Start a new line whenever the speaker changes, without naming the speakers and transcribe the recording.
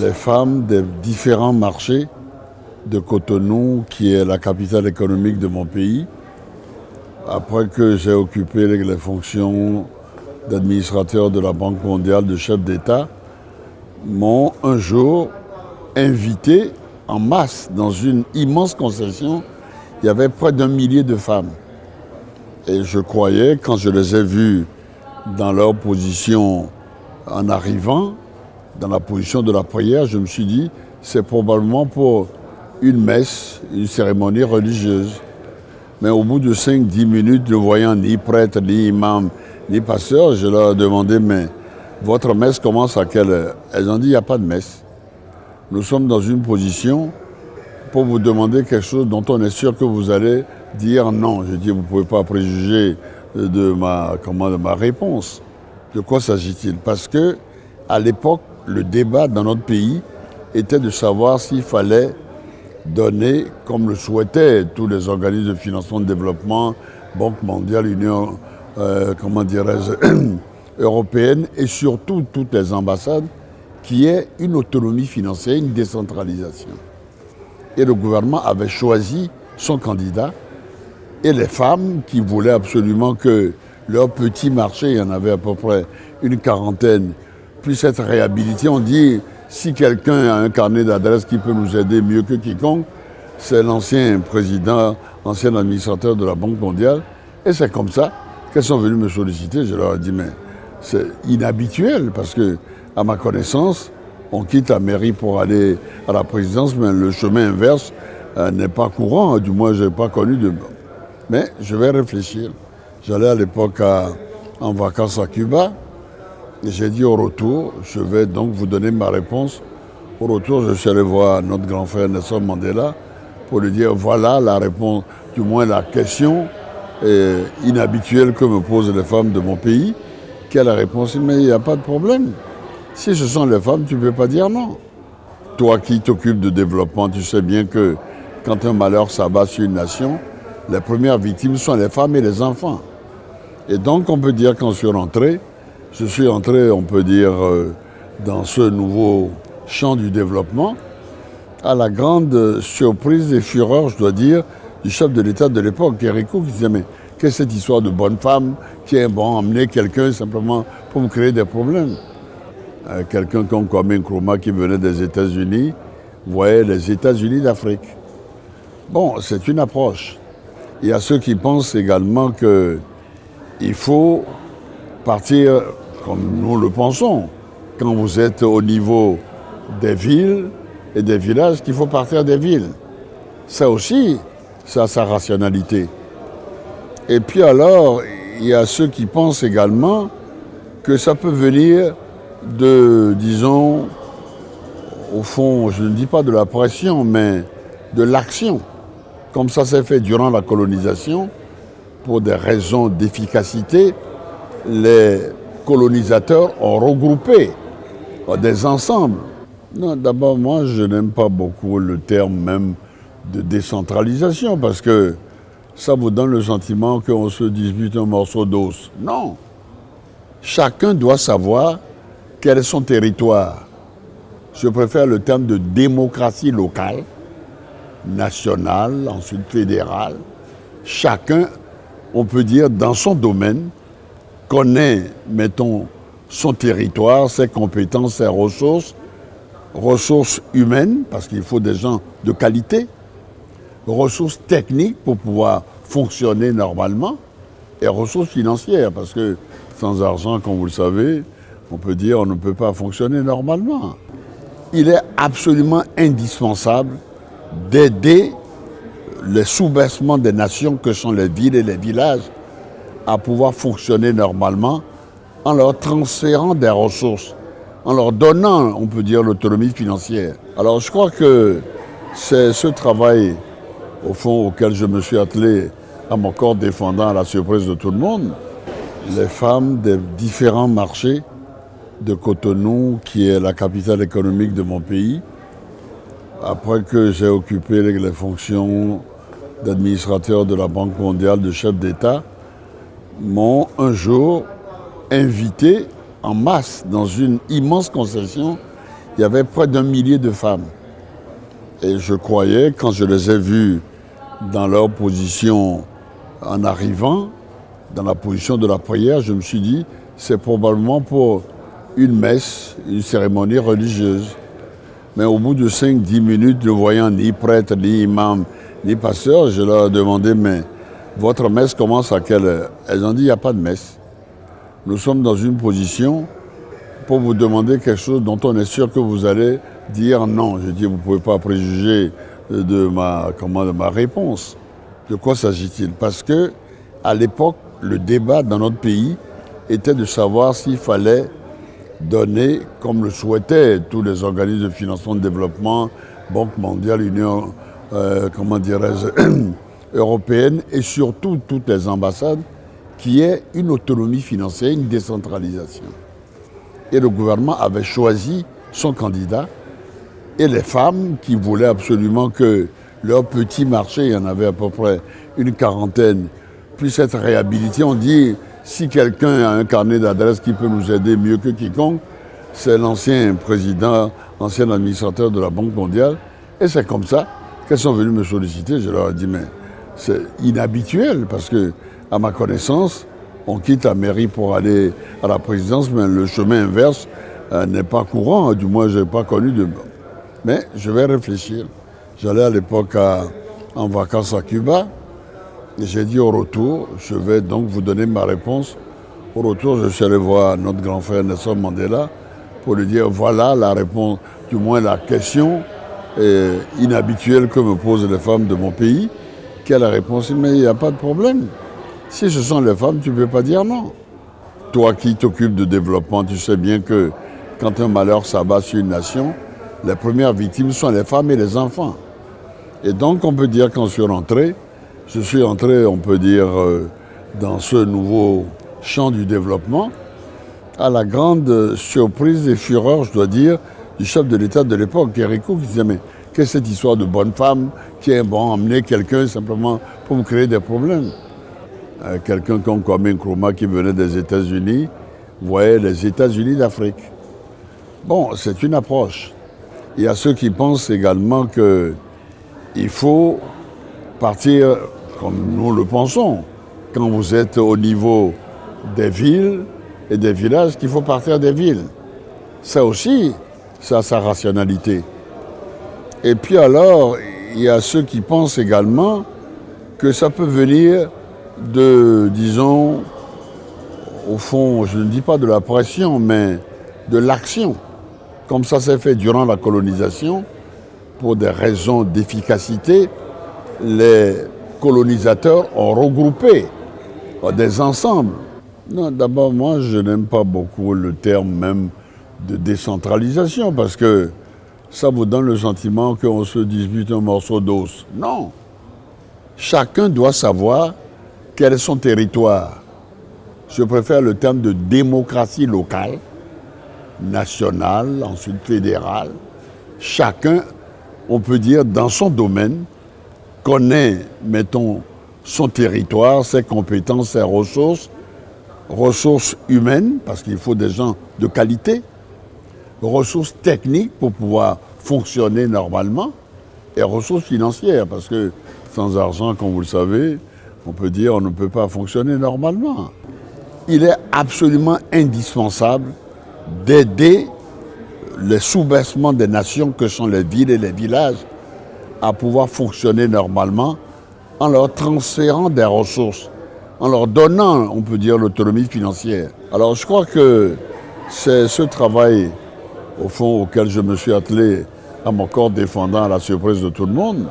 Les femmes des différents marchés de Cotonou, qui est la capitale économique de mon pays, après que j'ai occupé les fonctions d'administrateur de la Banque mondiale, de chef d'État, m'ont un jour invité en masse dans une immense concession. Il y avait près d'1 millier de femmes. Et je croyais, quand je les ai vues dans leur position en arrivant, dans la position de la prière, je me suis dit, c'est probablement pour une messe, une cérémonie religieuse. Mais au bout de 5-10 minutes, ne voyant ni prêtre, ni imam, ni pasteur, je leur ai demandé, mais votre messe commence à quelle heure? Elles ont dit, il n'y a pas de messe. Nous sommes dans une position pour vous demander quelque chose dont on est sûr que vous allez dire non. Je dis, vous ne pouvez pas préjuger de ma réponse. De quoi s'agit-il? Parce que à l'époque, le débat dans notre pays était de savoir s'il fallait donner, comme le souhaitaient tous les organismes de financement de développement, Banque mondiale, Union, européenne, et surtout toutes les ambassades, qui est une autonomie financière, une décentralisation. Et le gouvernement avait choisi son candidat, et les femmes qui voulaient absolument que leur petit marché, il y en avait à peu près une quarantaine, puisse être réhabilité. On dit, si quelqu'un a un carnet d'adresses qui peut nous aider mieux que quiconque, c'est l'ancien président, ancien administrateur de la Banque mondiale. Et c'est comme ça qu'elles sont venues me solliciter. Je leur ai dit, mais c'est inhabituel parce que, à ma connaissance, on quitte la mairie pour aller à la présidence, mais le chemin inverse n'est pas courant. Du moins, je n'ai pas connu de... Mais je vais réfléchir. J'allais à l'époque en vacances à Cuba. Et j'ai dit au retour, je vais donc vous donner ma réponse. Au retour, je suis allé voir notre grand frère Nelson Mandela pour lui dire voilà la réponse, du moins la question inhabituelle que me posent les femmes de mon pays. Quelle est la réponse? Mais il n'y a pas de problème. Si ce sont les femmes, tu ne peux pas dire non. Toi qui t'occupes de développement, tu sais bien que quand un malheur s'abat sur une nation, les premières victimes sont les femmes et les enfants. Et donc on peut dire qu'en je suis entré, on peut dire, dans ce nouveau champ du développement, à la grande surprise et fureur, je dois dire, du chef de l'État de l'époque, Kérékou, qui disait, mais qu'est-ce que cette histoire de bonne femme qui est emmener quelqu'un simplement pour me créer des problèmes? Quelqu'un comme Kwame Nkrumah qui venait des États-Unis, voyait les États-Unis d'Afrique. Bon, c'est une approche. Il y a ceux qui pensent également qu'il faut partir comme nous le pensons, quand vous êtes au niveau des villes et des villages, qu'il faut partir des villes. Ça aussi, ça a sa rationalité. Et puis alors, il y a ceux qui pensent également que ça peut venir de, disons, au fond, je ne dis pas de la pression, mais de l'action. Comme ça s'est fait durant la colonisation, pour des raisons d'efficacité, les colonisateurs ont regroupé des ensembles. Non, d'abord, moi, je n'aime pas beaucoup le terme même de décentralisation parce que ça vous donne le sentiment qu'on se dispute un morceau d'os. Non. Chacun doit savoir quel est son territoire. Je préfère le terme de démocratie locale, nationale, ensuite fédérale. Chacun, on peut dire, dans son domaine, connaît, mettons, son territoire, ses compétences, ses ressources humaines, parce qu'il faut des gens de qualité, ressources techniques pour pouvoir fonctionner normalement, et ressources financières, parce que sans argent, comme vous le savez, on peut dire on ne peut pas fonctionner normalement. Il est absolument indispensable d'aider les sous-bassements des nations que sont les villes et les villages à pouvoir fonctionner normalement en leur transférant des ressources, en leur donnant, on peut dire, l'autonomie financière. Alors je crois que c'est ce travail, au fond, auquel je me suis attelé à mon corps défendant à la surprise de tout le monde. Les femmes des différents marchés de Cotonou, qui est la capitale économique de mon pays, après que j'ai occupé les fonctions d'administrateur de la Banque mondiale, de chef d'État, m'ont un jour invité en masse dans une immense concession. il y avait près d'1 millier de femmes. Et je croyais, quand je les ai vues dans leur position en arrivant, dans la position de la prière, je me suis dit, c'est probablement pour une messe, une cérémonie religieuse. Mais au bout de 5-10 minutes, ne voyant ni prêtre, ni imam, ni pasteur, je leur ai demandé, mais votre messe commence à quelle heure? Elles ont dit, il n'y a pas de messe. Nous sommes dans une position pour vous demander quelque chose dont on est sûr que vous allez dire non. Je dis, vous ne pouvez pas préjuger de ma réponse. De quoi s'agit-il? Parce que à l'époque, le débat dans notre pays était de savoir s'il fallait donner, comme le souhaitaient tous les organismes de financement de développement, Banque mondiale, Union, européenne et surtout toutes les ambassades, qui est une autonomie financière, une décentralisation. Et le gouvernement avait choisi son candidat et les femmes qui voulaient absolument que leur petit marché, il y en avait à peu près une quarantaine, puisse être réhabilité. On dit, si quelqu'un a un carnet d'adresses qui peut nous aider mieux que quiconque, c'est l'ancien président, l'ancien administrateur de la Banque mondiale. Et c'est comme ça qu'elles sont venues me solliciter. Je leur ai dit, mais c'est inhabituel parce que, à ma connaissance, on quitte la mairie pour aller à la présidence, mais le chemin inverse n'est pas courant. Du moins, je n'ai pas connu de... Mais je vais réfléchir. J'allais à l'époque en vacances à Cuba. Et j'ai dit au retour, je vais donc vous donner ma réponse. Au retour, je suis allé voir notre grand frère Nelson Mandela pour lui dire, voilà la réponse, du moins la question inhabituelle que me posent les femmes de mon pays. Quelle réponse? Mais il n'y a pas de problème. Si ce sont les femmes, tu ne peux pas dire non. Toi qui t'occupes de développement, tu sais bien que quand un malheur s'abat sur une nation, les premières victimes sont les femmes et les enfants. Et donc on peut dire quand je suis entré, on peut dire, dans ce nouveau champ du développement, à la grande surprise et fureur, je dois dire, du chef de l'État de l'époque, Kérékou, qui disait, mais qu'est-ce que cette histoire de bonne femme qui est emmener quelqu'un simplement pour me créer des problèmes? Quelqu'un comme Kwame Nkrumah qui venait des États-Unis, voyait les États-Unis d'Afrique. Bon, c'est une approche. Il y a ceux qui pensent également qu'il faut partir comme nous le pensons. Quand vous êtes au niveau des villes et des villages, qu'il faut partir des villes. Ça aussi, ça a sa rationalité. Et puis alors, il y a ceux qui pensent également que ça peut venir de, disons, au fond, je ne dis pas de la pression, mais de l'action. Comme ça s'est fait durant la colonisation, pour des raisons d'efficacité, les colonisateurs ont regroupé des ensembles. Non, d'abord, moi, je n'aime pas beaucoup le terme même de décentralisation, parce que ça vous donne le sentiment qu'on se dispute un morceau d'os. Non. Chacun doit savoir quel est son territoire. Je préfère le terme de démocratie locale, nationale, ensuite fédérale. Chacun, on peut dire, dans son domaine, connaît, mettons, son territoire, ses compétences, ses ressources humaines, parce qu'il faut des gens de qualité, ressources techniques pour pouvoir fonctionner normalement, et ressources financières, parce que sans argent, comme vous le savez, on peut dire on ne peut pas fonctionner normalement. Il est absolument indispensable d'aider les sous-bassements des nations que sont les villes et les villages à pouvoir fonctionner normalement en leur transférant des ressources, en leur donnant, on peut dire, l'autonomie financière. Alors je crois que c'est ce travail, au fond, auquel je me suis attelé à mon corps défendant à la surprise de tout le monde,